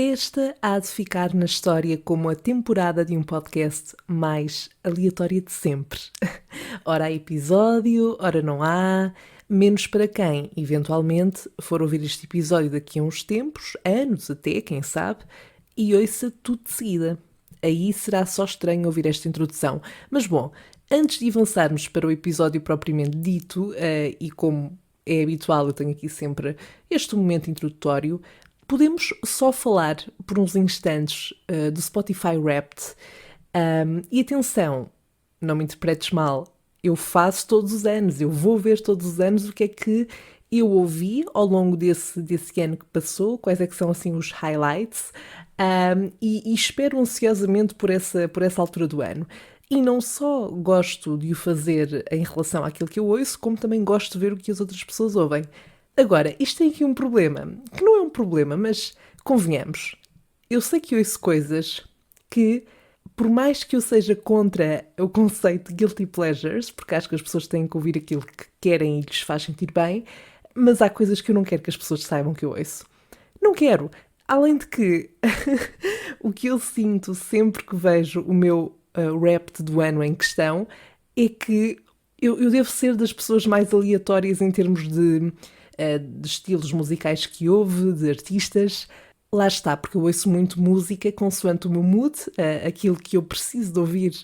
Esta há de ficar na história como a temporada de um podcast mais aleatória de sempre. Ora há episódio, ora não há, menos para quem, eventualmente, for ouvir este episódio daqui a uns tempos, anos até, quem sabe, e ouça tudo de seguida. Aí será só estranho ouvir esta introdução. Mas bom, antes de avançarmos para o episódio propriamente dito, e como é habitual, eu tenho aqui sempre este momento introdutório, podemos só falar por uns instantes do Spotify Wrapped. E atenção, não me interpretes mal, eu faço todos os anos, eu vou ver todos os anos o que é que eu ouvi ao longo desse ano que passou, quais é que são assim os highlights, e espero ansiosamente por essa altura do ano. E não só gosto de o fazer em relação àquilo que eu ouço, como também gosto de ver o que as outras pessoas ouvem. Agora, isto tem aqui um problema, que não é um problema, mas convenhamos. Eu sei que ouço coisas que, por mais que eu seja contra o conceito de guilty pleasures, porque acho que as pessoas têm que ouvir aquilo que querem e lhes faz sentir bem, mas há coisas que eu não quero que as pessoas saibam que eu ouço. Não quero. Além de que, o que eu sinto sempre que vejo o meu Wrapped do ano em questão é que eu devo ser das pessoas mais aleatórias em termos de estilos musicais que ouve, de artistas. Lá está, porque eu ouço muito música consoante o meu mood, aquilo que eu preciso de ouvir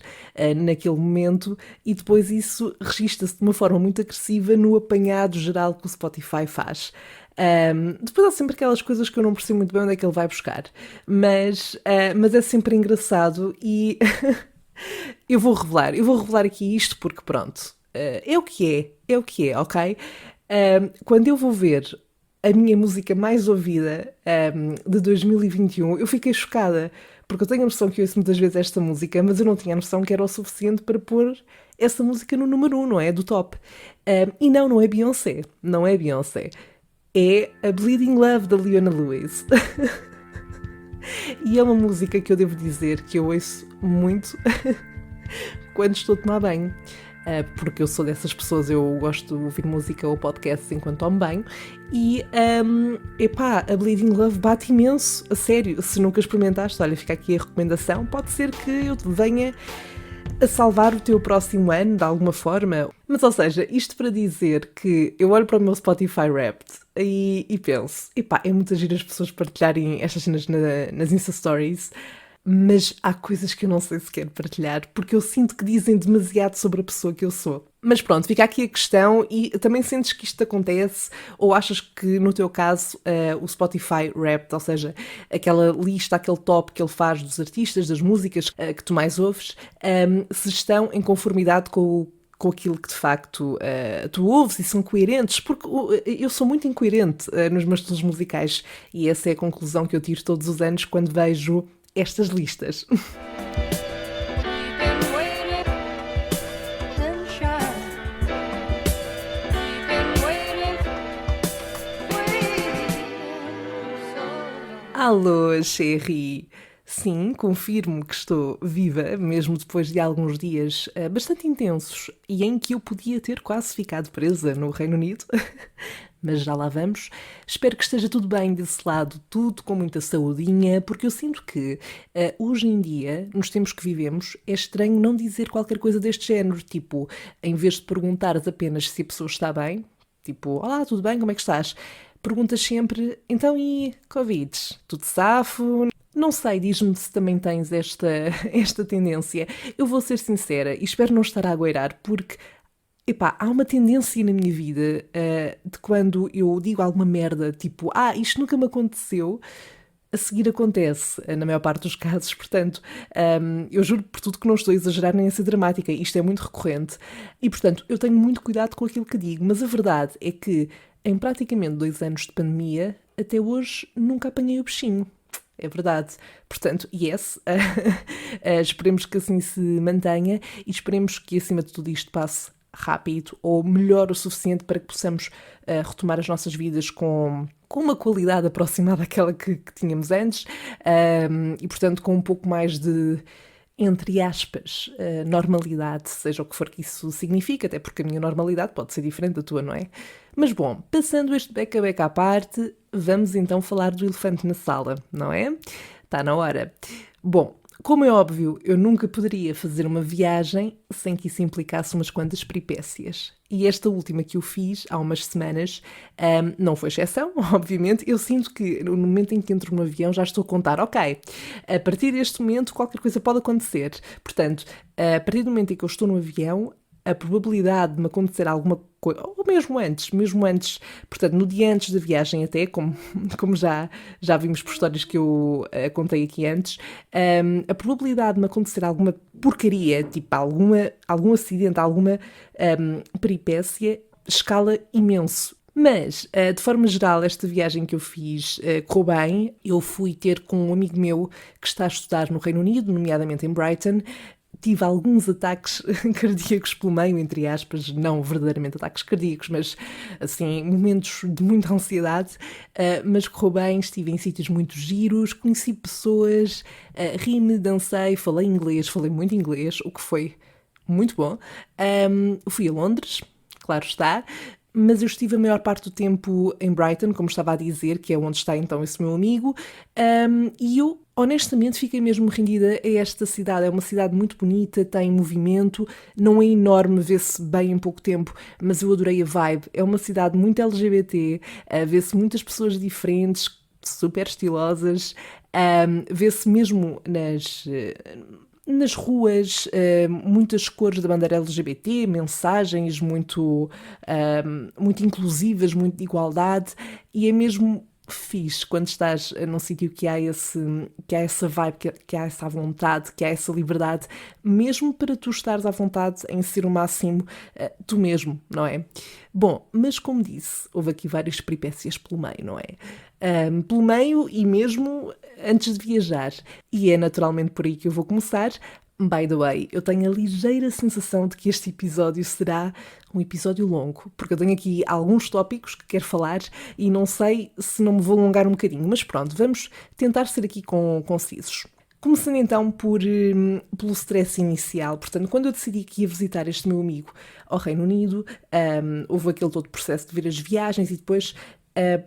naquele momento, e depois isso registra-se de uma forma muito agressiva no apanhado geral que o Spotify faz. Depois há sempre aquelas coisas que eu não percebo muito bem onde é que ele vai buscar, mas é sempre engraçado e eu vou revelar aqui isto porque pronto, é o que é, ok? Quando eu vou ver a minha música mais ouvida de 2021, eu fiquei chocada, porque eu tenho a noção que eu ouço muitas vezes esta música, mas eu não tinha a noção que era o suficiente para pôr essa música no número 1, não é? Do top. E não é Beyoncé, não é Beyoncé. É a Bleeding Love da Leona Lewis. E é uma música que eu devo dizer que eu ouço muito quando estou a tomar banho. Porque eu sou dessas pessoas, eu gosto de ouvir música ou podcasts enquanto tomo banho. E, a Bleeding Love bate imenso, a sério. Se nunca experimentaste, olha, fica aqui a recomendação. Pode ser que eu te venha a salvar o teu próximo ano, de alguma forma. Mas, ou seja, isto para dizer que eu olho para o meu Spotify Wrapped e penso, é muito giro as pessoas partilharem estas cenas nas Insta Stories, mas há coisas que eu não sei se quero partilhar, porque eu sinto que dizem demasiado sobre a pessoa que eu sou. Mas pronto, fica aqui a questão. E também sentes que isto acontece, ou achas que no teu caso o Spotify Wrapped, ou seja, aquela lista, aquele top que ele faz dos artistas, das músicas que tu mais ouves, se estão em conformidade com aquilo que de facto tu ouves e são coerentes, porque eu sou muito incoerente nos meus estilos musicais, e essa é a conclusão que eu tiro todos os anos quando vejo estas listas. Alô, chérie! Sim, confirmo que estou viva, mesmo depois de alguns dias bastante intensos e em que eu podia ter quase ficado presa no Reino Unido. Mas já lá vamos. Espero que esteja tudo bem desse lado, tudo com muita saudinha, porque eu sinto que hoje em dia, nos tempos que vivemos, é estranho não dizer qualquer coisa deste género. Tipo, em vez de perguntares apenas se a pessoa está bem, tipo, olá, tudo bem, como é que estás? Perguntas sempre, então e Covid? Tudo safo? Não sei, diz-me se também tens esta tendência. Eu vou ser sincera e espero não estar a agueirar, porque há uma tendência na minha vida de quando eu digo alguma merda, tipo, isto nunca me aconteceu, a seguir acontece, na maior parte dos casos. Portanto, eu juro por tudo que não estou a exagerar nem a ser dramática, isto é muito recorrente, e portanto, eu tenho muito cuidado com aquilo que digo, mas a verdade é que em praticamente 2 anos de pandemia, até hoje nunca apanhei o bichinho. É verdade. Portanto, yes, esperemos que assim se mantenha e esperemos que acima de tudo isto passe rápido ou melhor o suficiente para que possamos retomar as nossas vidas com uma qualidade aproximada àquela que tínhamos antes, e portanto com um pouco mais de, entre aspas, normalidade, seja o que for que isso signifique, até porque a minha normalidade pode ser diferente da tua, não é? Mas bom, passando este beca-beca à parte, vamos então falar do elefante na sala, não é? Está na hora. Bom, como é óbvio, eu nunca poderia fazer uma viagem sem que isso implicasse umas quantas peripécias. E esta última que eu fiz há umas semanas não foi exceção, obviamente. Eu sinto que no momento em que entro no avião já estou a contar, ok, a partir deste momento qualquer coisa pode acontecer. Portanto, a partir do momento em que eu estou no avião, a probabilidade de me acontecer alguma coisa, ou mesmo antes, portanto, no dia antes da viagem até, como já vimos por histórias que eu contei aqui antes, a probabilidade de me acontecer alguma porcaria, tipo algum acidente, alguma peripécia, escala imenso. Mas, de forma geral, esta viagem que eu fiz correu bem. Eu fui ter com um amigo meu que está a estudar no Reino Unido, nomeadamente em Brighton. Tive alguns ataques cardíacos pelo meio, entre aspas, não verdadeiramente ataques cardíacos, mas assim, momentos de muita ansiedade, mas correu bem, estive em sítios muito giros, conheci pessoas, ri-me, dancei, falei inglês, falei muito inglês, o que foi muito bom. Fui a Londres, claro está, mas eu estive a maior parte do tempo em Brighton, como estava a dizer, que é onde está então esse meu amigo, e eu honestamente fiquei mesmo rendida a esta cidade. É uma cidade muito bonita, tem movimento, não é enorme, vê-se bem em pouco tempo, mas eu adorei a vibe. É uma cidade muito LGBT, vê-se muitas pessoas diferentes, super estilosas, vê-se mesmo nas ruas, muitas cores da bandeira LGBT, mensagens muito inclusivas, muito de igualdade, e é mesmo fixe quando estás num sítio que há essa vibe, que há essa vontade, que há essa liberdade, mesmo para tu estares à vontade em ser o máximo tu mesmo, não é? Bom, mas como disse, houve aqui várias peripécias pelo meio, não é? Pelo meio e mesmo antes de viajar. E é naturalmente por aí que eu vou começar. By the way, eu tenho a ligeira sensação de que este episódio será um episódio longo, porque eu tenho aqui alguns tópicos que quero falar e não sei se não me vou alongar um bocadinho, mas pronto, vamos tentar ser aqui concisos. Começando então pelo stress inicial. Portanto, quando eu decidi que ia visitar este meu amigo ao Reino Unido, houve aquele todo processo de ver as viagens e depois,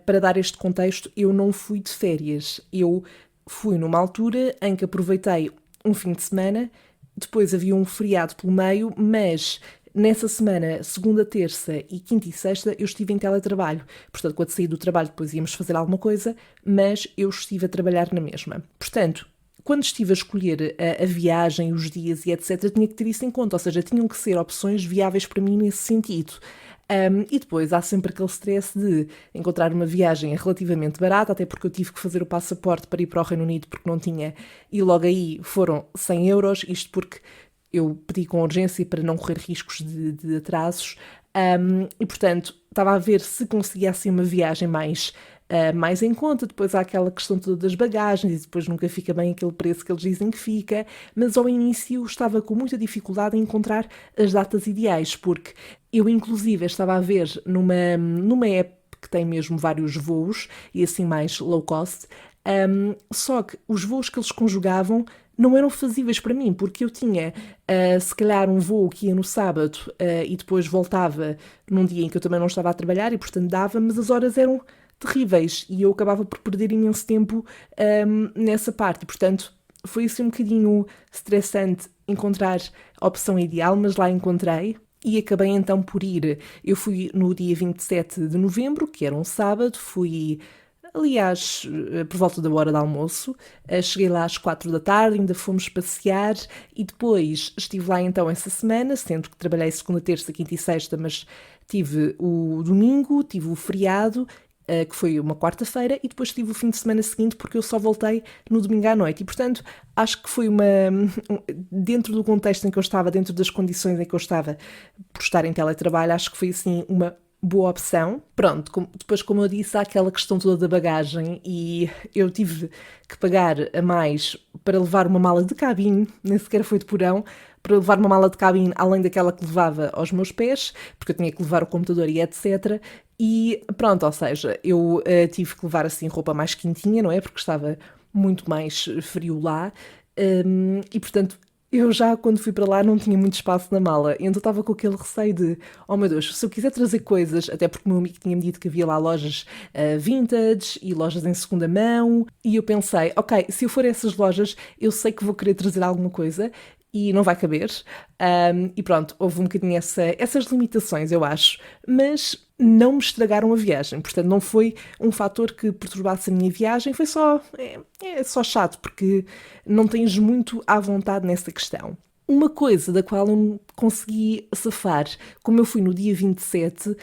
para dar este contexto, eu não fui de férias. Eu fui numa altura em que aproveitei um fim de semana, depois havia um feriado pelo meio, mas nessa semana, segunda, terça e quinta e sexta, eu estive em teletrabalho. Portanto, quando saí do trabalho, depois íamos fazer alguma coisa, mas eu estive a trabalhar na mesma. Portanto, quando estive a escolher a viagem, os dias e etc., tinha que ter isso em conta, ou seja, tinham que ser opções viáveis para mim nesse sentido. E depois há sempre aquele stress de encontrar uma viagem relativamente barata, até porque eu tive que fazer o passaporte para ir para o Reino Unido porque não tinha, e logo aí foram 100 euros, isto porque eu pedi com urgência para não correr riscos de atrasos, e portanto estava a ver se conseguia assim uma viagem mais em conta. Depois há aquela questão toda das bagagens e depois nunca fica bem aquele preço que eles dizem que fica, mas ao início estava com muita dificuldade em encontrar as datas ideais, porque eu inclusive estava a ver numa app que tem mesmo vários voos e assim mais low cost, só que os voos que eles conjugavam não eram fazíveis para mim, porque eu tinha se calhar um voo que ia no sábado e depois voltava num dia em que eu também não estava a trabalhar e portanto dava, mas as horas eram terríveis e eu acabava por perder imenso tempo nessa parte. Portanto, foi assim um bocadinho estressante encontrar a opção ideal, mas lá encontrei e acabei então por ir. Eu fui no dia 27 de novembro, que era um sábado, fui aliás por volta da hora do almoço, cheguei lá às 4 da tarde, ainda fomos passear e depois estive lá então essa semana, sendo que trabalhei segunda, terça, quinta e sexta, mas tive o domingo, tive o feriado, que foi uma quarta-feira, e depois tive o fim de semana seguinte porque eu só voltei no domingo à noite. E, portanto, acho que foi dentro do contexto em que eu estava, dentro das condições em que eu estava por estar em teletrabalho, acho que foi, assim, uma boa opção. Pronto, depois, como eu disse, há aquela questão toda da bagagem e eu tive que pagar a mais para levar uma mala de cabine, nem sequer foi de porão, para levar uma mala de cabine além daquela que levava aos meus pés, porque eu tinha que levar o computador e etc. E pronto, ou seja, eu tive que levar assim roupa mais quentinha, não é? Porque estava muito mais frio lá. E portanto Eu já, quando fui para lá, não tinha muito espaço na mala, e então estava com aquele receio de, oh meu Deus, se eu quiser trazer coisas, até porque o meu amigo tinha-me dito que havia lá lojas vintage e lojas em segunda mão, e eu pensei, ok, se eu for a essas lojas, eu sei que vou querer trazer alguma coisa, e não vai caber. E pronto, houve um bocadinho essas limitações, eu acho, mas não me estragaram a viagem, portanto não foi um fator que perturbasse a minha viagem, foi só, é só chato, porque não tens muito à vontade nessa questão. Uma coisa da qual eu me consegui safar, como eu fui no dia 27,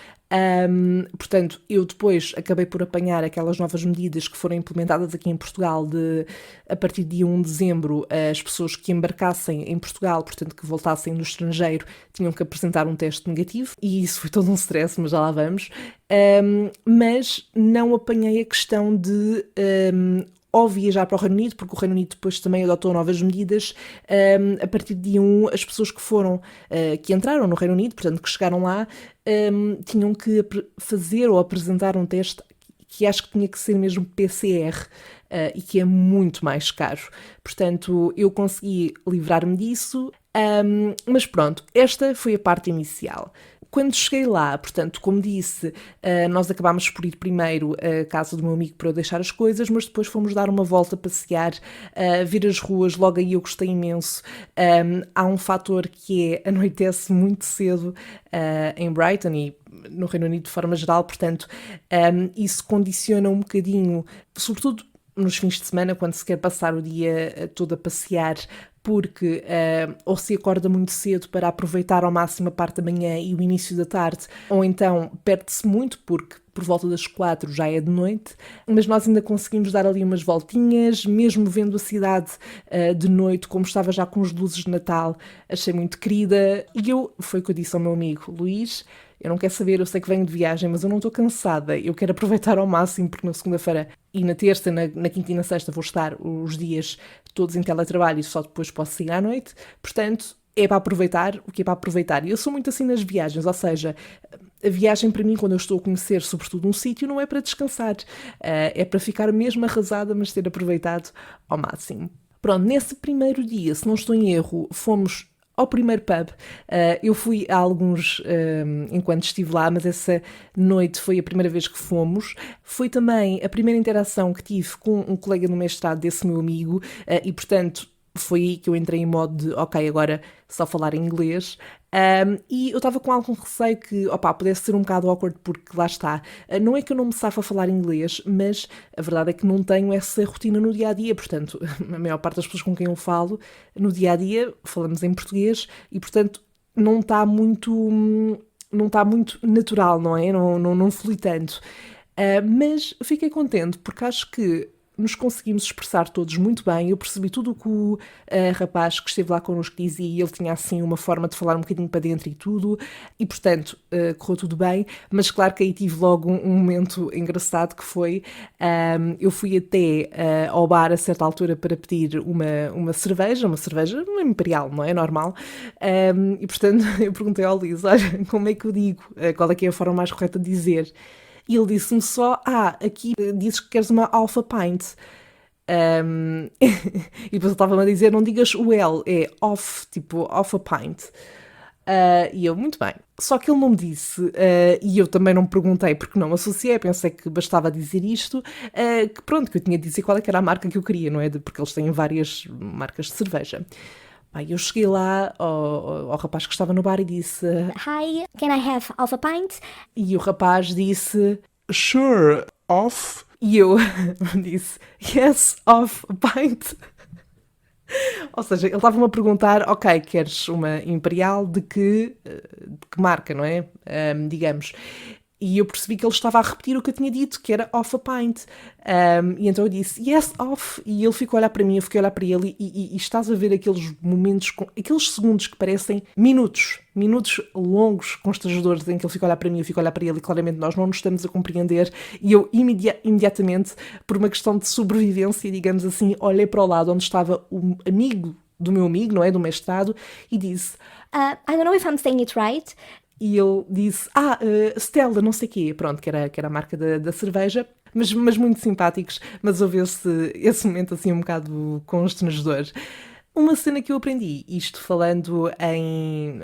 portanto, eu depois acabei por apanhar aquelas novas medidas que foram implementadas aqui em Portugal de, a partir de dia 1 de dezembro, as pessoas que embarcassem em Portugal, portanto, que voltassem do estrangeiro, tinham que apresentar um teste negativo, e isso foi todo um stress, mas já lá vamos. Mas não apanhei a questão de ou viajar para o Reino Unido, porque o Reino Unido depois também adotou novas medidas. A partir de dia 1, as pessoas que foram, que entraram no Reino Unido, portanto, que chegaram lá, tinham que fazer ou apresentar um teste que acho que tinha que ser mesmo PCR, e que é muito mais caro. Portanto, eu consegui livrar-me disso, mas pronto, esta foi a parte inicial. Quando cheguei lá, portanto, como disse, nós acabámos por ir primeiro à casa do meu amigo para eu deixar as coisas, mas depois fomos dar uma volta, passear, ver as ruas, logo aí eu gostei imenso. Há um fator que é, anoitece muito cedo em Brighton e no Reino Unido de forma geral, portanto, isso condiciona um bocadinho, sobretudo nos fins de semana, quando se quer passar o dia todo a passear, porque ou se acorda muito cedo para aproveitar ao máximo a parte da manhã e o início da tarde, ou então perde-se muito, porque por volta das 4 já é de noite, mas nós ainda conseguimos dar ali umas voltinhas, mesmo vendo a cidade de noite, como estava já com as luzes de Natal, achei muito querida, e foi o que eu disse ao meu amigo, Luís, eu não quero saber, eu sei que venho de viagem, mas eu não estou cansada, eu quero aproveitar ao máximo, porque na segunda-feira e na terça, na quinta e na sexta vou estar os dias todos em teletrabalho e só depois posso sair à noite, portanto, é para aproveitar o que é para aproveitar. E eu sou muito assim nas viagens, ou seja, a viagem para mim, quando eu estou a conhecer sobretudo um sítio, não é para descansar, é para ficar mesmo arrasada, mas ter aproveitado ao máximo. Pronto, nesse primeiro dia, se não estou em erro, fomos ao primeiro pub. Eu fui a alguns enquanto estive lá, mas essa noite foi a primeira vez que fomos. Foi também a primeira interação que tive com um colega no mestrado desse meu amigo, e portanto foi aí que eu entrei em modo de, ok, agora só falar em inglês. E eu estava com algum receio que, pudesse ser um bocado awkward, porque lá está. Não é que eu não me safo a falar inglês, mas a verdade é que não tenho essa rotina no dia-a-dia, portanto, a maior parte das pessoas com quem eu falo, no dia-a-dia, falamos em português, e portanto não está muito natural, não é? Não flui tanto. Mas fiquei contente, porque acho que nos conseguimos expressar todos muito bem. Eu percebi tudo o que o rapaz que esteve lá connosco dizia, e ele tinha assim uma forma de falar um bocadinho para dentro e tudo, e portanto correu tudo bem, mas claro que aí tive logo um momento engraçado que foi, eu fui até ao bar a certa altura para pedir uma cerveja uma imperial, não é? Normal, e portanto eu perguntei ao Luís, olha, como é que eu digo? Qual é que é a forma mais correta de dizer? E ele disse-me só, aqui dizes que queres uma Alpha Pint. E depois ele estava-me a dizer, não digas o L, é off, tipo Alpha Pint. E eu, muito bem. Só que ele não me disse, e eu também não perguntei porque não associei, pensei que bastava dizer isto, que pronto, que eu tinha de dizer qual é que era a marca que eu queria, não é? Porque eles têm várias marcas de cerveja. Eu cheguei lá ao rapaz que estava no bar e disse, Hi, can I have Alpha Pint? E o rapaz disse, Sure, off. e eu disse, yes, off, a pint. Ou seja, ele estava-me a perguntar, ok, queres uma Imperial de que marca, não é? Digamos. E eu percebi que ele estava a repetir o que eu tinha dito, que era off a pint. E então eu disse, yes, off. E ele ficou a olhar para mim, eu fiquei a olhar para ele, e estás a ver aqueles momentos, aqueles segundos que parecem minutos longos, constrangedores, em que ele fica a olhar para mim, eu fico a olhar para ele, e claramente nós não nos estamos a compreender. E eu imediatamente, por uma questão de sobrevivência, digamos assim, olhei para o lado onde estava o amigo do meu amigo, não é? Do mestrado, e disse, I don't know if I'm saying it right. E ele disse, Stella, não sei o quê, pronto, que era a marca da cerveja, mas muito simpáticos, mas houve esse momento assim um bocado constrangedor. Uma cena que eu aprendi, isto falando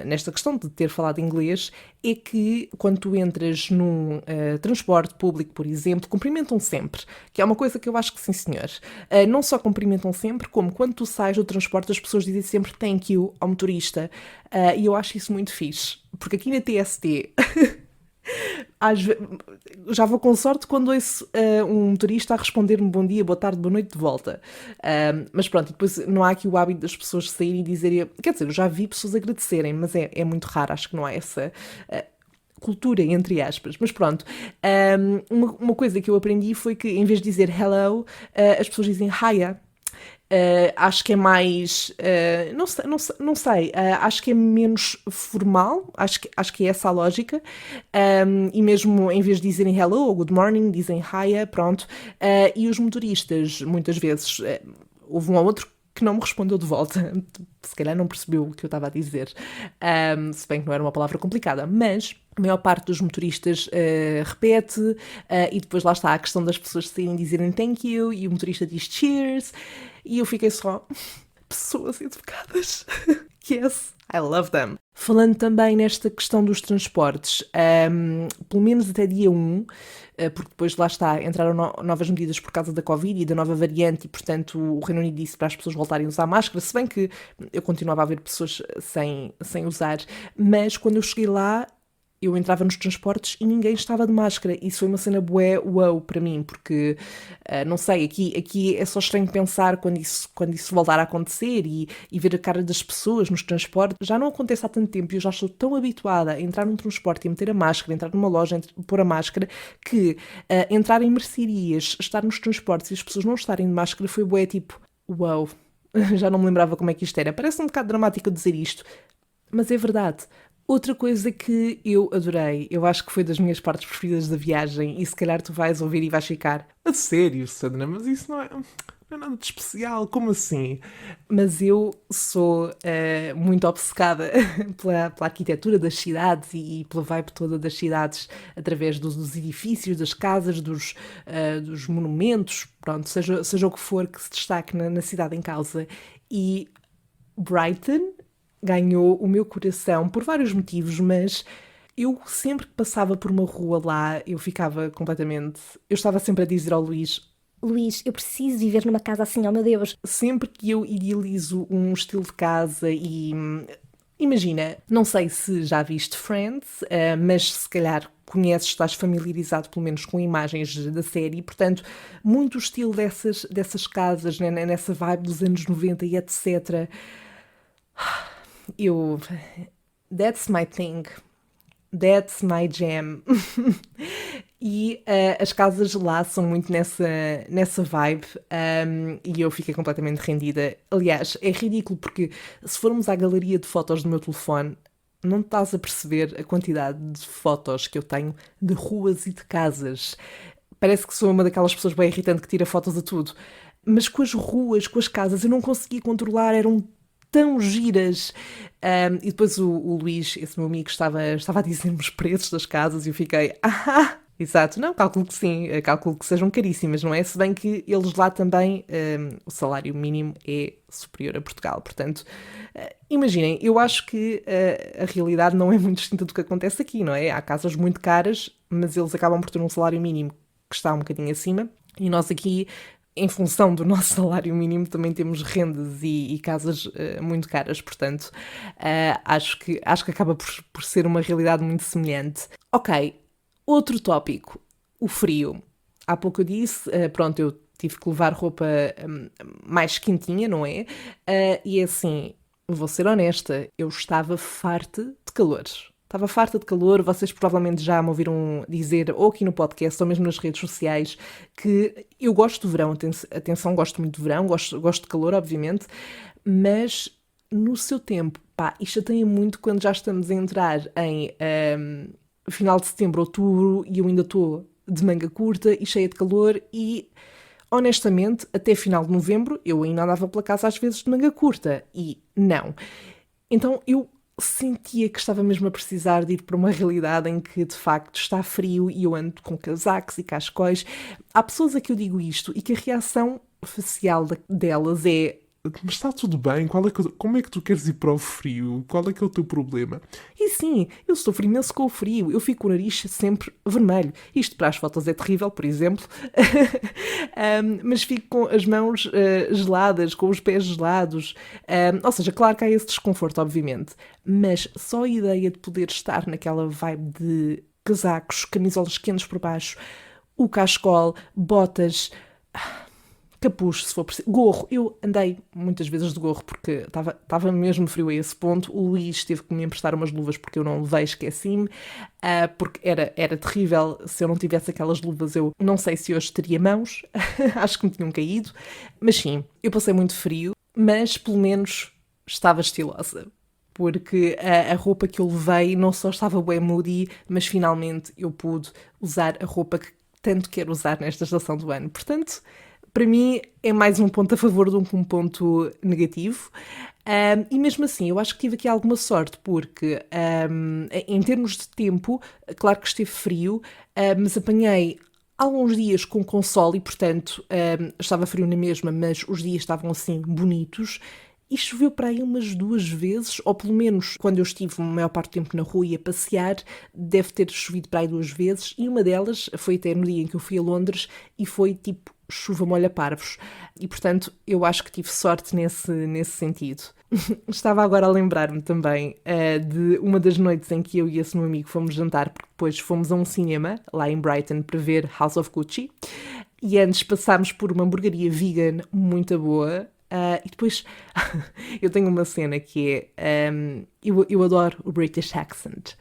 nesta questão de ter falado inglês, é que quando tu entras num transporte público, por exemplo, cumprimentam sempre, que é uma coisa que eu acho que sim, senhor. Não só cumprimentam sempre, como quando tu sais do transporte as pessoas dizem sempre thank you ao motorista. E eu acho isso muito fixe, porque aqui na TST... já vou com sorte quando ouço um motorista a responder-me bom dia, boa tarde, boa noite de volta. Mas pronto, depois não há aqui o hábito das pessoas saírem e dizerem... Quer dizer, eu já vi pessoas agradecerem, mas é muito raro, acho que não há essa... cultura, entre aspas, mas pronto, uma coisa que eu aprendi foi que em vez de dizer hello, as pessoas dizem hiya. Acho que é mais, não sei, acho que é menos formal, acho que é essa a lógica, e mesmo em vez de dizerem hello ou good morning, dizem hiya, pronto, e os motoristas, muitas vezes, houve um ou outro que não me respondeu de volta, se calhar não percebeu o que eu estava a dizer, se bem que não era uma palavra complicada, mas a maior parte dos motoristas repete, e depois lá está a questão das pessoas saírem e dizerem thank you, e o motorista diz cheers, e eu fiquei só, pessoas educadas, yes, I love them. Falando também nesta questão dos transportes, pelo menos até dia 1, porque depois lá está, entraram novas medidas por causa da Covid e da nova variante e, portanto, o Reino Unido disse para as pessoas voltarem a usar máscara, se bem que eu continuava a ver pessoas sem usar, mas quando eu cheguei lá, eu entrava nos transportes e ninguém estava de máscara. Isso foi uma cena bué uau para mim, porque, não sei, aqui é só estranho pensar quando isso voltar a acontecer e ver a cara das pessoas nos transportes. Já não acontece há tanto tempo e eu já estou tão habituada a entrar num transporte e meter a máscara, entrar numa loja, pôr a máscara, que entrar em mercearias, estar nos transportes e as pessoas não estarem de máscara foi bué tipo, uau, já não me lembrava como é que isto era. Parece um bocado dramático dizer isto, mas é verdade. Outra coisa que eu adorei, eu acho que foi das minhas partes preferidas da viagem, e se calhar tu vais ouvir e vais ficar A sério, Sandra, mas isso não é nada de especial, como assim? mas eu sou muito obcecada pela arquitetura das cidades e pela vibe toda das cidades através dos edifícios, das casas, dos monumentos, pronto, seja o que for que se destaque na cidade em causa. E Brighton ganhou o meu coração por vários motivos, mas eu sempre que passava por uma rua lá, eu ficava completamente... Eu estava sempre a dizer ao Luís, Luís, eu preciso viver numa casa assim, oh meu Deus. sempre que eu idealizo um estilo de casa e... Imagina, não sei se já viste Friends, mas se calhar conheces, estás familiarizado pelo menos com imagens da série, portanto, muito o estilo dessas casas, né, nessa vibe dos anos 90 e etc. That's my thing. That's my jam. E as casas lá são muito nessa vibe, e eu fiquei completamente rendida. Aliás, é ridículo porque se formos à galeria de fotos do meu telefone, não estás a perceber a quantidade de fotos que eu tenho de ruas e de casas. Parece que sou uma daquelas pessoas bem irritante que tira fotos a tudo. Mas com as ruas, com as casas, eu não conseguia controlar, eram tão giras. E depois o Luís, esse meu amigo, estava a dizer-me os preços das casas e eu fiquei, exato, não, calculo que sim, calculo que sejam caríssimas, não é? Se bem que eles lá também, o salário mínimo é superior a Portugal, portanto, imaginem, eu acho que a realidade não é muito distinta do que acontece aqui, não é? Há casas muito caras, mas eles acabam por ter um salário mínimo que está um bocadinho acima, e nós aqui, em função do nosso salário mínimo, também temos rendas e casas muito caras, portanto, acho que acaba por ser uma realidade muito semelhante. Ok, outro tópico, o frio. Há pouco eu disse, pronto, eu tive que levar roupa mais quentinha, não é? E assim, vou ser honesta, eu estava farta de calor. Estava farta de calor, vocês provavelmente já me ouviram dizer, ou aqui no podcast, ou mesmo nas redes sociais, que eu gosto de verão, atenção, gosto muito de verão, gosto de calor, obviamente, mas no seu tempo, isto chateia muito quando já estamos a entrar em final de setembro, outubro, e eu ainda estou de manga curta e cheia de calor e... Honestamente, até final de novembro, eu ainda andava pela casa às vezes de manga curta. E não. Então, eu sentia que estava mesmo a precisar de ir para uma realidade em que, de facto, está frio e eu ando com casacos e cascóis. Há pessoas a que eu digo isto e que a reação facial delas é mas está tudo bem? Como é que tu queres ir para o frio? Qual é que é o teu problema? E sim, eu sofro imenso com o frio. Eu fico com o nariz sempre vermelho. Isto para as fotos é terrível, por exemplo. Mas fico com as mãos geladas, com os pés gelados. Ou seja, claro que há esse desconforto, obviamente. Mas só a ideia de poder estar naquela vibe de casacos, camisolas quentes por baixo, o cachecol, botas, capuz, se for preciso, gorro. Eu andei muitas vezes de gorro porque estava mesmo frio a esse ponto. O Luís teve que me emprestar umas luvas porque eu não levei, esqueci-me, porque era terrível. Se eu não tivesse aquelas luvas, eu não sei se hoje teria mãos. Acho que me tinham caído. Mas sim, eu passei muito frio, mas pelo menos estava estilosa. Porque a roupa que eu levei não só estava bem moody, mas finalmente eu pude usar a roupa que tanto quero usar nesta estação do ano. Portanto, para mim é mais um ponto a favor do que um ponto negativo. E mesmo assim, eu acho que tive aqui alguma sorte, porque em termos de tempo, claro que esteve frio, mas apanhei alguns dias com console e, portanto, estava frio na mesma, mas os dias estavam assim bonitos. E choveu para aí umas 2 vezes, ou pelo menos quando eu estive a maior parte do tempo na rua e a passear, deve ter chovido para aí 2 vezes, e uma delas foi até no dia em que eu fui a Londres e foi tipo chuva molha-parvos. E portanto eu acho que tive sorte nesse sentido. Estava agora a lembrar-me também de uma das noites em que eu e esse meu amigo fomos jantar, porque depois fomos a um cinema lá em Brighton para ver House of Gucci, e antes passámos por uma hamburgueria vegan muito boa. E depois eu tenho uma cena que é eu adoro o British accent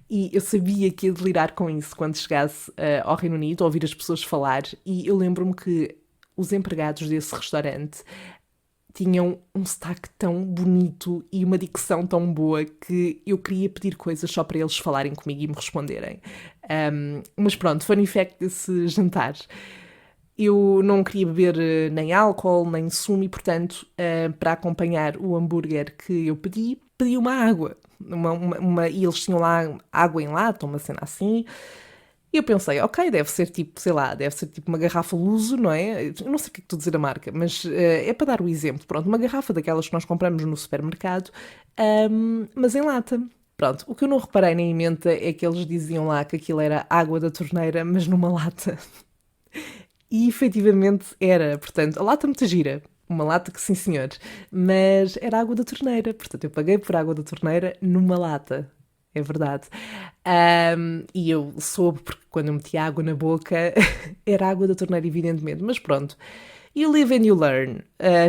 e eu sabia que ia delirar com isso quando chegasse ao Reino Unido, a ouvir as pessoas falar, e eu lembro-me que os empregados desse restaurante tinham um sotaque tão bonito e uma dicção tão boa que eu queria pedir coisas só para eles falarem comigo e me responderem. Mas pronto, funny fact desse jantar. Eu não queria beber nem álcool, nem sumo e, portanto, para acompanhar o hambúrguer que eu pedi uma água. E eles tinham lá água em lata, uma cena assim. E eu pensei, ok, deve ser tipo, sei lá, deve ser tipo uma garrafa Luso, não é? Eu não sei o que é que estou a dizer a marca, mas é para dar o exemplo. Pronto, uma garrafa daquelas que nós compramos no supermercado, mas em lata. Pronto, o que eu não reparei nem em mente é que eles diziam lá que aquilo era água da torneira, mas numa lata. E efetivamente era, portanto, a lata muito gira, uma lata que sim senhor, mas era água da torneira, portanto eu paguei por água da torneira numa lata, é verdade. E eu soube, porque quando eu meti água na boca, era água da torneira evidentemente, mas pronto. You live and you learn.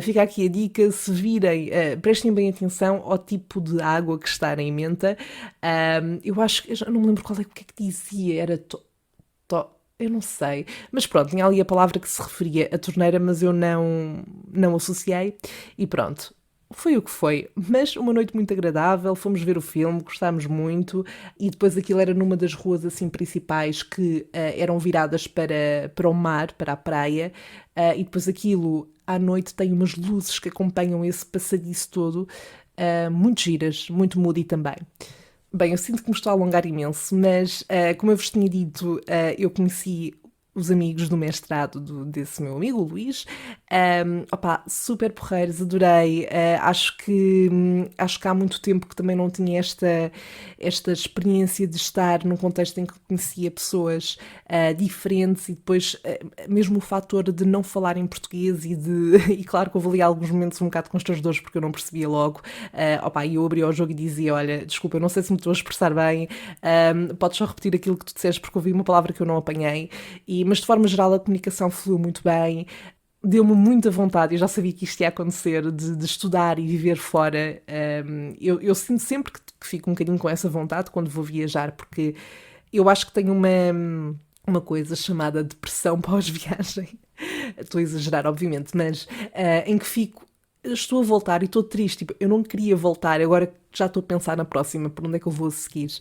Fica aqui a dica, se virem, prestem bem atenção ao tipo de água que está em menta. Eu acho que, eu já não me lembro o que é que dizia, era eu não sei, mas pronto, tinha ali a palavra que se referia à torneira, mas eu não associei, e pronto, foi o que foi. Mas uma noite muito agradável, fomos ver o filme, gostámos muito, e depois aquilo era numa das ruas assim principais que eram viradas para o mar, para a praia, e depois aquilo à noite tem umas luzes que acompanham esse passadiço todo, muito giras, muito moody também. Bem, eu sinto que me estou a alongar imenso, mas como eu vos tinha dito, eu conheci os amigos do mestrado desse meu amigo, o Luís. Super porreiros, adorei. Acho que há muito tempo que também não tinha esta experiência de estar num contexto em que conhecia pessoas diferentes, e depois mesmo o fator de não falar em português e claro que houve ali alguns momentos um bocado constrangedores porque eu não percebia logo. E eu abria o jogo e dizia, olha, desculpa, eu não sei se me estou a expressar bem, podes só repetir aquilo que tu disseste porque ouvi uma palavra que eu não apanhei. Mas de forma geral a comunicação fluiu muito bem, deu-me muita vontade, eu já sabia que isto ia acontecer, de estudar e viver fora. Eu sinto sempre que fico um bocadinho com essa vontade quando vou viajar, porque eu acho que tenho uma coisa chamada depressão pós-viagem, estou a exagerar obviamente, mas em que estou a voltar e estou triste, tipo, eu não queria voltar, agora já estou a pensar na próxima, por onde é que eu vou seguir.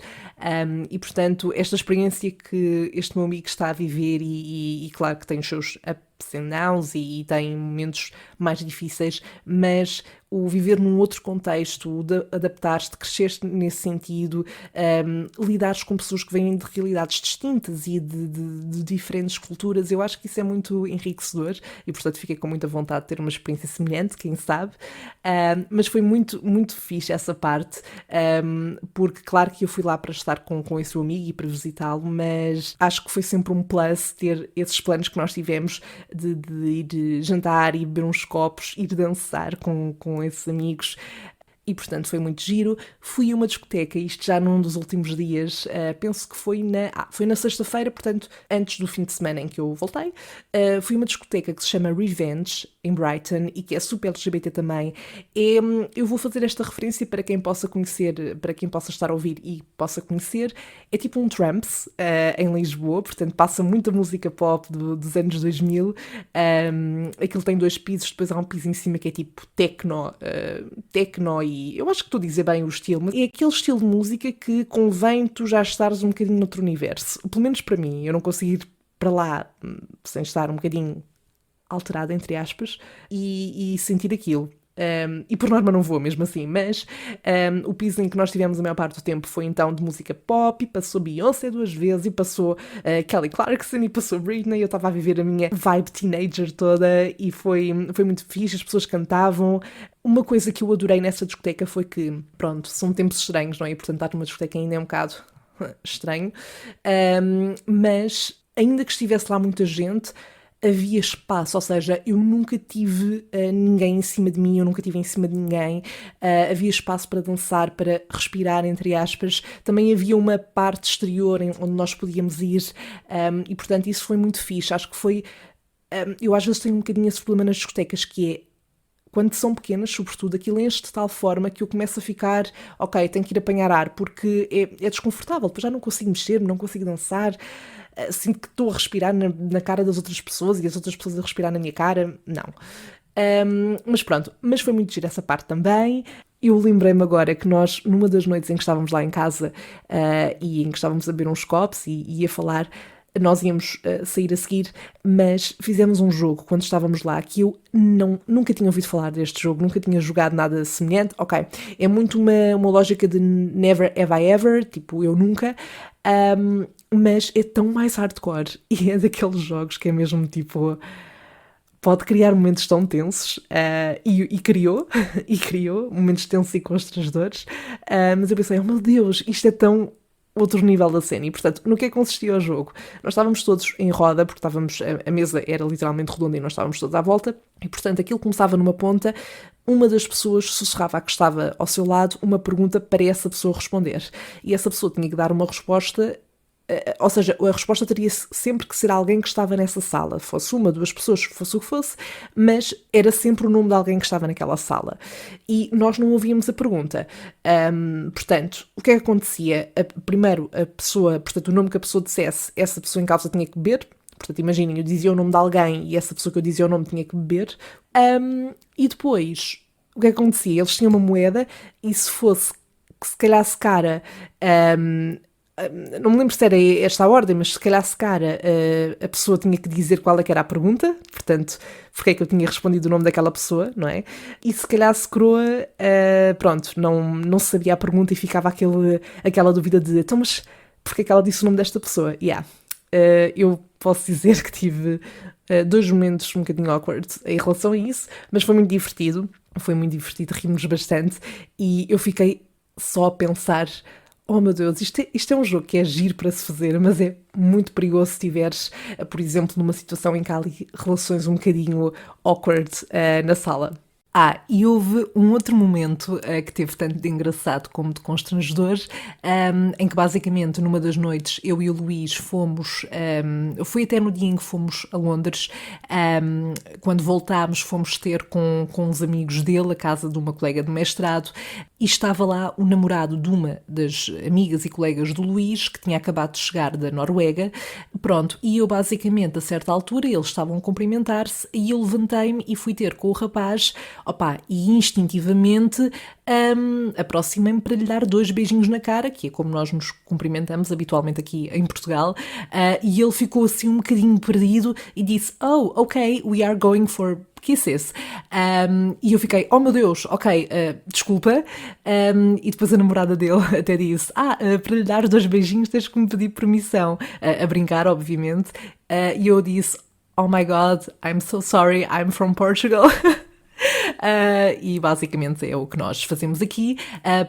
E, portanto, esta experiência que este meu amigo está a viver e claro que tem os seus ups and downs e tem momentos mais difíceis, mas o viver num outro contexto, o de adaptar-te, crescer nesse sentido, lidares com pessoas que vêm de realidades distintas e de diferentes culturas, eu acho que isso é muito enriquecedor e, portanto, fiquei com muita vontade de ter uma experiência semelhante, quem sabe. Mas foi muito, muito fixe essa parte, porque claro que eu fui lá para estar com esse meu amigo e para visitá-lo, mas acho que foi sempre um plus ter esses planos que nós tivemos de ir jantar e beber uns copos, ir dançar com esses amigos. E, portanto, foi muito giro. Fui a uma discoteca, isto já num dos últimos dias, penso que foi na sexta-feira, portanto, antes do fim de semana em que eu voltei. Fui a uma discoteca que se chama Revenge, em Brighton, e que é super LGBT também. Eu vou fazer esta referência para quem possa conhecer, para quem possa estar a ouvir e possa conhecer. É tipo um Tramps, em Lisboa, portanto, passa muita música pop dos anos 2000. Aquilo tem 2 pisos, depois há um piso em cima que é tipo techno e eu acho que estou a dizer bem o estilo, mas é aquele estilo de música que convém tu já estares um bocadinho noutro universo. Pelo menos para mim, eu não consigo ir para lá sem estar um bocadinho alterada, entre aspas, e sentir aquilo. E por norma não vou mesmo assim, mas o piso em que nós tivemos a maior parte do tempo foi então de música pop, e passou Beyoncé 2 vezes, e passou Kelly Clarkson, e passou Britney. Eu estava a viver a minha vibe teenager toda e foi muito fixe, as pessoas cantavam. Uma coisa que eu adorei nessa discoteca foi que, pronto, são tempos estranhos, não é? E portanto estar numa discoteca ainda é um bocado estranho, mas ainda que estivesse lá muita gente, havia espaço, ou seja, eu nunca tive ninguém em cima de mim, eu nunca estive em cima de ninguém, havia espaço para dançar, para respirar, entre aspas. Também havia uma parte exterior onde nós podíamos ir, e portanto isso foi muito fixe. Acho que foi, eu às vezes tenho um bocadinho esse problema nas discotecas, que é, quando são pequenas, sobretudo, aquilo enche de tal forma que eu começo a ficar, ok, tenho que ir apanhar ar, porque é desconfortável, depois já não consigo mexer-me, não consigo dançar, sinto que estou a respirar na cara das outras pessoas e as outras pessoas a respirar na minha cara, não. Mas pronto, mas foi muito giro essa parte também. Eu lembrei-me agora que nós, numa das noites em que estávamos lá em casa e em que estávamos a beber uns copos e a falar, nós íamos sair a seguir, mas fizemos um jogo quando estávamos lá que eu nunca tinha ouvido falar deste jogo, nunca tinha jogado nada semelhante. Ok, é muito uma lógica de never have I ever, tipo eu nunca, mas é tão mais hardcore e é daqueles jogos que é mesmo tipo, pode criar momentos tão tensos, e criou momentos tensos e constrangedores, mas eu pensei, oh meu Deus, isto é tão outro nível da cena. E, portanto, no que é que consistia o jogo? Nós estávamos todos em roda, porque a mesa era literalmente redonda e nós estávamos todos à volta, e, portanto, aquilo começava numa ponta, uma das pessoas sussurrava à que estava ao seu lado uma pergunta para essa pessoa responder. E essa pessoa tinha que dar uma resposta, ou seja, a resposta teria sempre que ser alguém que estava nessa sala, fosse uma, 2 pessoas, fosse o que fosse, mas era sempre o nome de alguém que estava naquela sala. E nós não ouvíamos a pergunta. Portanto, o que é que acontecia? Primeiro, a pessoa, portanto, o nome que a pessoa dissesse, essa pessoa em causa tinha que beber. Portanto, imaginem, eu dizia o nome de alguém e essa pessoa que eu dizia o nome tinha que beber. E depois, o que é que acontecia? Eles tinham uma moeda e se fosse, se calhasse cara... não me lembro se era esta a ordem, mas se calhasse cara, a pessoa tinha que dizer qual é que era a pergunta, portanto, porque é que eu tinha respondido o nome daquela pessoa, não é? E se calhasse coroa, pronto, não se sabia a pergunta e ficava aquela dúvida de, então, mas porque é que ela disse o nome desta pessoa? Eu posso dizer que tive 2 momentos um bocadinho awkward em relação a isso, mas foi muito divertido, rimos bastante, e eu fiquei só a pensar, oh meu Deus, isto é um jogo que é giro para se fazer, mas é muito perigoso se estiveres, por exemplo, numa situação em que há ali relações um bocadinho awkward na sala. E houve um outro momento que teve tanto de engraçado como de constrangedor, em que basicamente numa das noites eu e o Luís fomos, foi até no dia em que fomos a Londres, quando voltámos fomos ter com uns amigos dele, a casa de uma colega de mestrado, e estava lá o namorado de uma das amigas e colegas do Luís, que tinha acabado de chegar da Noruega. Pronto, e eu basicamente, a certa altura, eles estavam a cumprimentar-se e eu levantei-me e fui ter com o rapaz, e instintivamente aproximei-me para lhe dar 2 beijinhos na cara, que é como nós nos cumprimentamos habitualmente aqui em Portugal, e ele ficou assim um bocadinho perdido e disse, "Oh, ok, we are going for kisses." E eu fiquei, oh meu Deus, ok, desculpa. E depois a namorada dele até disse, para lhe dar 2 beijinhos tens que me pedir permissão. A brincar, obviamente. E eu disse, oh my God, I'm so sorry, I'm from Portugal. E basicamente é o que nós fazemos aqui.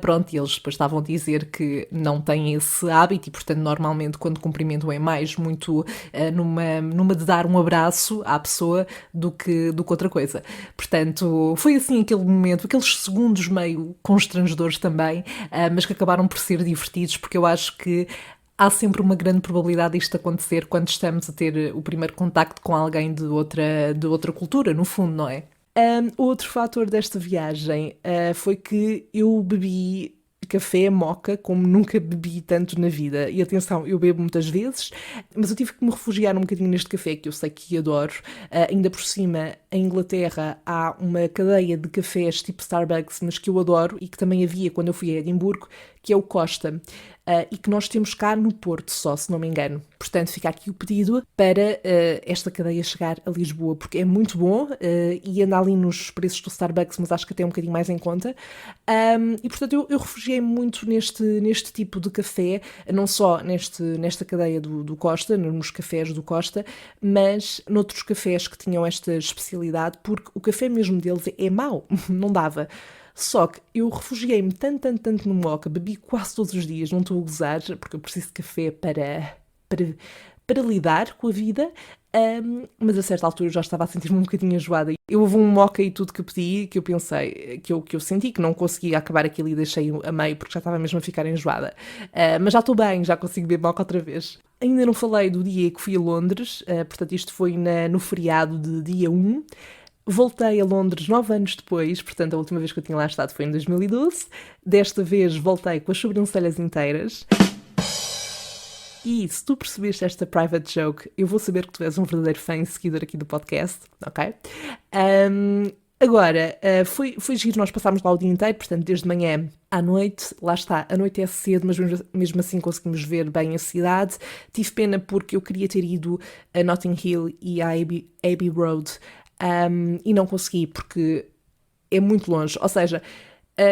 Pronto, e eles depois estavam a dizer que não têm esse hábito e, portanto, normalmente quando cumprimentam é mais muito numa de dar um abraço à pessoa do que outra coisa. Portanto, foi assim aquele momento, aqueles segundos meio constrangedores também, mas que acabaram por ser divertidos, porque eu acho que há sempre uma grande probabilidade disto acontecer quando estamos a ter o primeiro contacto com alguém de outra cultura, no fundo, não é? Outro fator desta viagem foi que eu bebi café moca como nunca bebi tanto na vida. E atenção, eu bebo muitas vezes, mas eu tive que me refugiar um bocadinho neste café que eu sei que adoro. Ainda por cima, em Inglaterra há uma cadeia de cafés tipo Starbucks, mas que eu adoro e que também havia quando eu fui a Edimburgo, que é o Costa. E que nós temos cá no Porto só, se não me engano. Portanto, fica aqui o pedido para esta cadeia chegar a Lisboa, porque é muito bom e anda ali nos preços do Starbucks, mas acho que até um bocadinho mais em conta. E, portanto, eu refugiei muito neste tipo de café, não só nesta cadeia do Costa, nos cafés do Costa, mas noutros cafés que tinham esta especialidade, porque o café mesmo deles é mau, não dava. Só que eu refugiei-me tanto no moca, bebi quase todos os dias, não estou a gozar, porque eu preciso de café para lidar com a vida, mas a certa altura eu já estava a sentir-me um bocadinho enjoada. Eu houve um moca e tudo que eu pedi, que eu pensei, que eu senti que não conseguia acabar aquilo e deixei a meio, porque já estava mesmo a ficar enjoada. Mas já estou bem, já consigo beber moca outra vez. Ainda não falei do dia que fui a Londres, portanto isto foi no feriado de dia 1. Voltei a Londres 9 anos depois, portanto a última vez que eu tinha lá estado foi em 2012. Desta vez voltei com as sobrancelhas inteiras. E se tu percebeste esta private joke, eu vou saber que tu és um verdadeiro fã e seguidor aqui do podcast, ok? Agora, foi giro, nós passámos lá o dia inteiro, portanto desde manhã à noite, lá está, a noite é cedo, mas mesmo assim conseguimos ver bem a cidade. Tive pena porque eu queria ter ido a Notting Hill e a Abbey Road, e não consegui porque é muito longe, ou seja,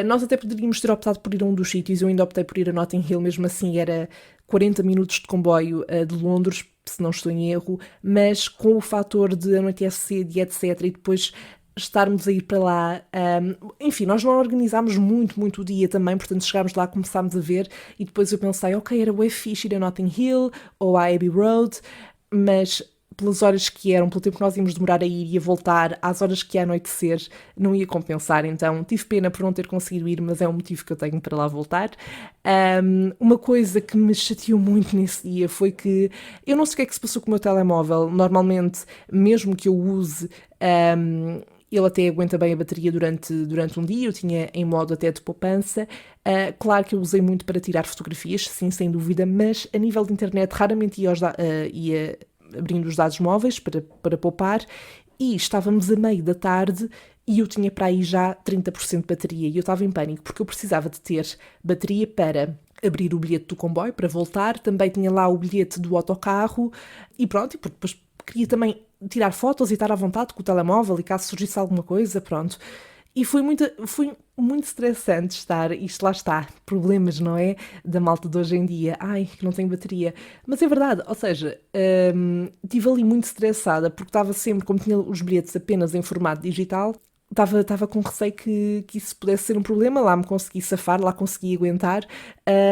nós até poderíamos ter optado por ir a um dos sítios, eu ainda optei por ir a Notting Hill, mesmo assim era 40 minutos de comboio de Londres, se não estou em erro, mas com o fator de anoitecer cedo e etc, e depois estarmos a ir para lá, enfim, nós não organizámos muito o dia também, portanto chegámos lá, começámos a ver e depois eu pensei, ok, era bué fixe ir a Notting Hill ou a Abbey Road, mas pelas horas que eram, pelo tempo que nós íamos demorar a ir e a voltar, às horas que ia anoitecer, não ia compensar, então tive pena por não ter conseguido ir, mas é um motivo que eu tenho para lá voltar. Uma coisa que me chateou muito nesse dia foi que eu não sei o que é que se passou com o meu telemóvel, normalmente, mesmo que eu use, ele até aguenta bem a bateria durante um dia, eu tinha em modo até de poupança. Claro que eu usei muito para tirar fotografias, sim, sem dúvida, mas a nível de internet raramente ia abrindo os dados móveis para poupar, e estávamos a meio da tarde e eu tinha para aí já 30% de bateria e eu estava em pânico porque eu precisava de ter bateria para abrir o bilhete do comboio, para voltar, também tinha lá o bilhete do autocarro e pronto, e porque depois queria também tirar fotos e estar à vontade com o telemóvel e caso surgisse alguma coisa, pronto. E foi muito estressante estar, isto lá está, problemas, não é? Da malta de hoje em dia, que não tenho bateria. Mas é verdade, ou seja, estive ali muito estressada porque estava sempre, como tinha os bilhetes apenas em formato digital, estava com receio que isso pudesse ser um problema, lá me consegui safar, lá consegui aguentar,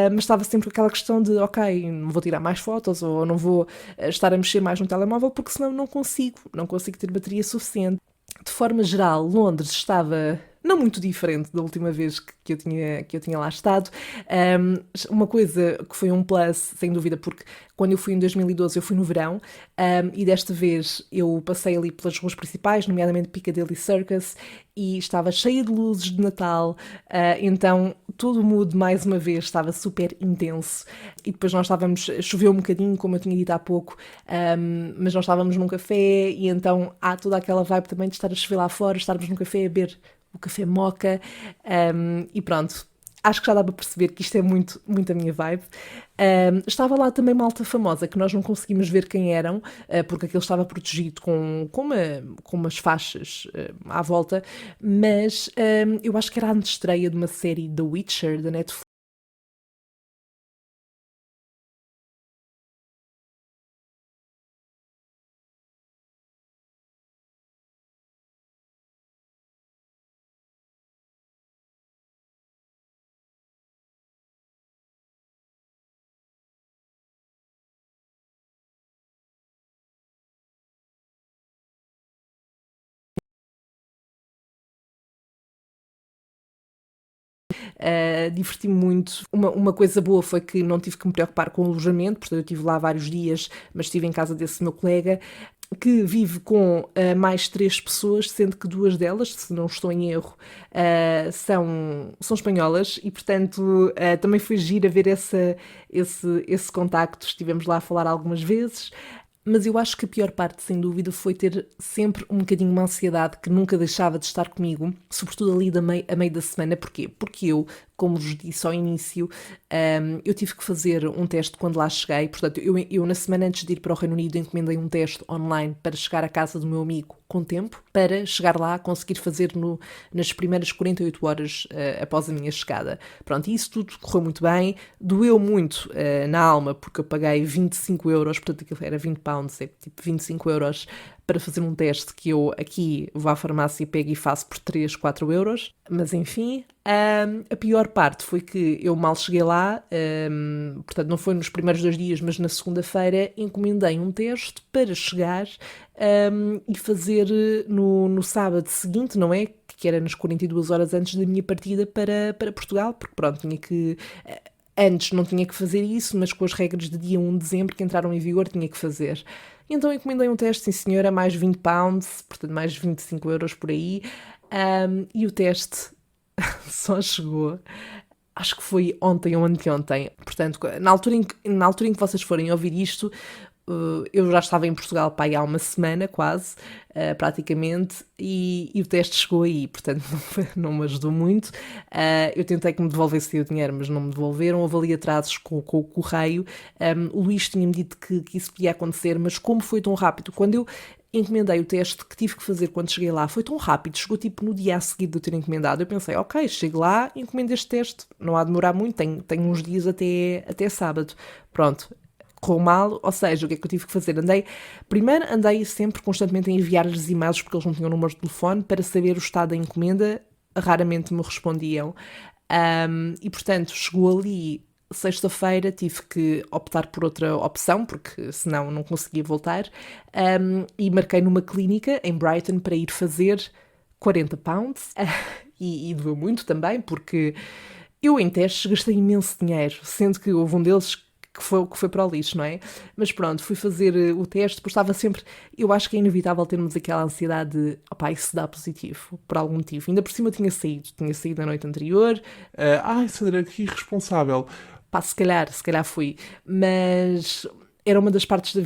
mas estava sempre com aquela questão de, ok, não vou tirar mais fotos ou não vou estar a mexer mais no telemóvel porque senão não consigo ter bateria suficiente. De forma geral, Londres estava não muito diferente da última vez que eu tinha lá estado. Uma coisa que foi um plus, sem dúvida, porque quando eu fui em 2012 eu fui no verão, e desta vez eu passei ali pelas ruas principais, nomeadamente Piccadilly Circus, e estava cheia de luzes de Natal, então todo o mood, mais uma vez, estava super intenso. E depois choveu um bocadinho, como eu tinha dito há pouco, mas nós estávamos num café, e então há toda aquela vibe também de estar a chover lá fora, estarmos num café a beber o café moca, e pronto. Acho que já dá para perceber que isto é muito, muito a minha vibe. Estava lá também malta famosa, que nós não conseguimos ver quem eram, porque aquilo estava protegido com umas faixas à volta, mas eu acho que era a antestreia de uma série The Witcher, da Netflix. Diverti-me muito. Uma coisa boa foi que não tive que me preocupar com o alojamento, portanto eu estive lá vários dias, mas estive em casa desse meu colega, que vive com mais 3 pessoas, sendo que 2 delas, se não estou em erro, são espanholas, e portanto também foi giro a ver esse contacto. Estivemos lá a falar algumas vezes. Mas eu acho que a pior parte, sem dúvida, foi ter sempre um bocadinho uma ansiedade que nunca deixava de estar comigo, sobretudo ali a meio da semana. Porquê? Porque eu, como vos disse ao início, eu tive que fazer um teste quando lá cheguei. Portanto, eu na semana antes de ir para o Reino Unido encomendei um teste online para chegar à casa do meu amigo com tempo, para chegar lá, conseguir fazer nas primeiras 48 horas após a minha chegada. Pronto, e isso tudo correu muito bem. Doeu muito na alma, porque eu paguei 25 euros, portanto aquilo era 20 pounds, é tipo 25 euros para fazer um teste que eu aqui vou à farmácia e pego e faço por 3, 4 euros. Mas enfim, a pior parte foi que eu mal cheguei lá, portanto não foi nos primeiros 2 dias, mas na segunda-feira encomendei um teste para chegar e fazer no sábado seguinte, não é? Que era nas 42 horas antes da minha partida para Portugal, porque pronto, tinha que... Antes não tinha que fazer isso, mas com as regras de dia 1 de dezembro que entraram em vigor tinha que fazer. Então encomendei um teste, sim senhora, mais 20 pounds, portanto mais 25 euros por aí, e o teste só chegou, acho que foi ontem ou anteontem. Portanto, na altura em que vocês forem ouvir isto, eu já estava em Portugal há uma semana quase, praticamente, e o teste chegou aí, portanto não me ajudou muito. Eu tentei que me devolvessem o dinheiro, mas não me devolveram. Houve ali atrasos com o correio. O Luís tinha-me dito que isso podia acontecer, mas como foi tão rápido, quando eu encomendei o teste que tive que fazer quando cheguei lá, foi tão rápido, chegou tipo no dia a seguir de eu ter encomendado. Eu pensei, ok, chego lá, encomendo este teste, não há de demorar muito, tenho uns dias até sábado. Pronto, correu mal, ou seja, o que é que eu tive que fazer? Primeiro andei sempre constantemente a enviar-lhes e-mails, porque eles não tinham número de telefone, para saber o estado da encomenda. Raramente me respondiam, e portanto chegou ali sexta-feira, tive que optar por outra opção, porque senão não conseguia voltar, e marquei numa clínica em Brighton para ir fazer 40 pounds, e doeu muito também, porque eu em testes gastei imenso dinheiro, sendo que houve um deles que foi para o lixo, não é? Mas pronto, fui fazer o teste, depois estava sempre... Eu acho que é inevitável termos aquela ansiedade de, opá, isso dá positivo, por algum motivo. Ainda por cima tinha saído na noite anterior. Ai, Sandra, que irresponsável. Pá, se calhar fui, mas era uma das partes da